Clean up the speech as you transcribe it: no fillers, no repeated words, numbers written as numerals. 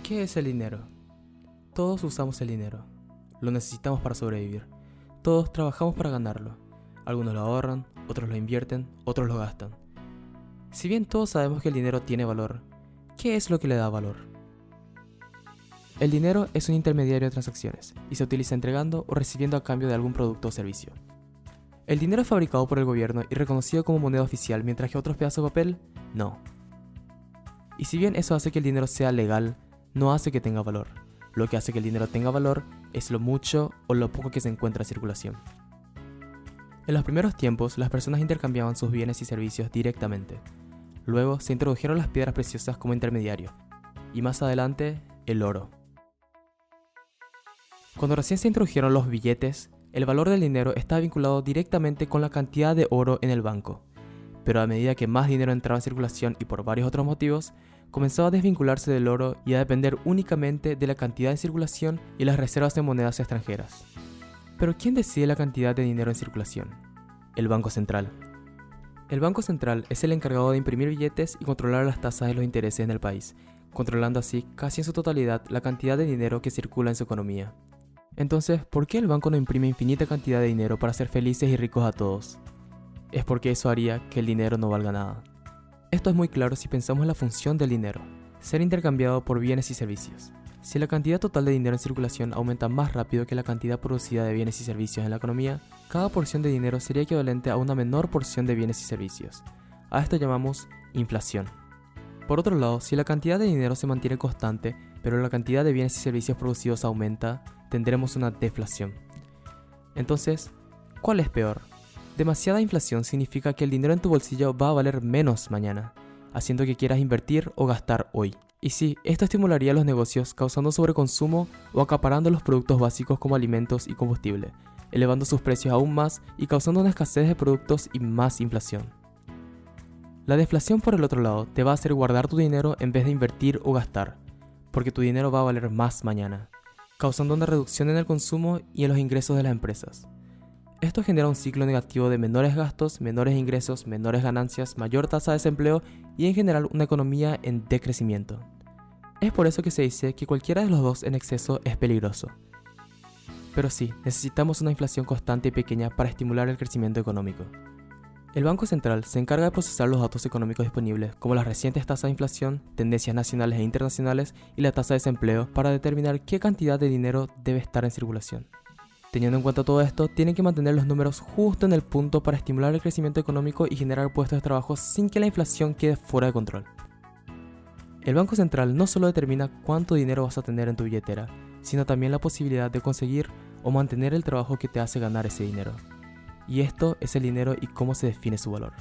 ¿Qué es el dinero? Todos usamos el dinero. Lo necesitamos para sobrevivir. Todos trabajamos para ganarlo. Algunos lo ahorran, otros lo invierten, otros lo gastan. Si bien todos sabemos que el dinero tiene valor, ¿qué es lo que le da valor? El dinero es un intermediario de transacciones y se utiliza entregando o recibiendo a cambio de algún producto o servicio. ¿El dinero es fabricado por el gobierno y reconocido como moneda oficial mientras que otros pedazos de papel? No. Y si bien eso hace que el dinero sea legal, no hace que tenga valor. Lo que hace que el dinero tenga valor es lo mucho o lo poco que se encuentra en circulación. En los primeros tiempos, las personas intercambiaban sus bienes y servicios directamente. Luego se introdujeron las piedras preciosas como intermediario, y más adelante, el oro. Cuando recién se introdujeron los billetes, el valor del dinero estaba vinculado directamente con la cantidad de oro en el banco. Pero a medida que más dinero entraba en circulación y por varios otros motivos, comenzó a desvincularse del oro y a depender únicamente de la cantidad en circulación y las reservas de monedas extranjeras. Pero ¿quién decide la cantidad de dinero en circulación? El Banco Central. El Banco Central es el encargado de imprimir billetes y controlar las tasas de los intereses en el país, controlando así casi en su totalidad la cantidad de dinero que circula en su economía. Entonces, ¿por qué el banco no imprime infinita cantidad de dinero para hacer felices y ricos a todos? Es porque eso haría que el dinero no valga nada. Esto es muy claro si pensamos en la función del dinero, ser intercambiado por bienes y servicios. Si la cantidad total de dinero en circulación aumenta más rápido que la cantidad producida de bienes y servicios en la economía, cada porción de dinero sería equivalente a una menor porción de bienes y servicios. A esto llamamos inflación. Por otro lado, si la cantidad de dinero se mantiene constante, pero la cantidad de bienes y servicios producidos aumenta, tendremos una deflación. Entonces, ¿cuál es peor? Demasiada inflación significa que el dinero en tu bolsillo va a valer menos mañana, haciendo que quieras invertir o gastar hoy. Y sí, esto estimularía los negocios causando sobreconsumo o acaparando los productos básicos como alimentos y combustible, elevando sus precios aún más y causando una escasez de productos y más inflación. La deflación, por el otro lado, te va a hacer guardar tu dinero en vez de invertir o gastar, porque tu dinero va a valer más mañana, causando una reducción en el consumo y en los ingresos de las empresas. Esto genera un ciclo negativo de menores gastos, menores ingresos, menores ganancias, mayor tasa de desempleo y en general una economía en decrecimiento. Es por eso que se dice que cualquiera de los dos en exceso es peligroso. Pero sí, necesitamos una inflación constante y pequeña para estimular el crecimiento económico. El Banco Central se encarga de procesar los datos económicos disponibles, como las recientes tasas de inflación, tendencias nacionales e internacionales y la tasa de desempleo, para determinar qué cantidad de dinero debe estar en circulación. Teniendo en cuenta todo esto, tienen que mantener los números justo en el punto para estimular el crecimiento económico y generar puestos de trabajo sin que la inflación quede fuera de control. El Banco Central no solo determina cuánto dinero vas a tener en tu billetera, sino también la posibilidad de conseguir o mantener el trabajo que te hace ganar ese dinero. Y esto es el dinero y cómo se define su valor.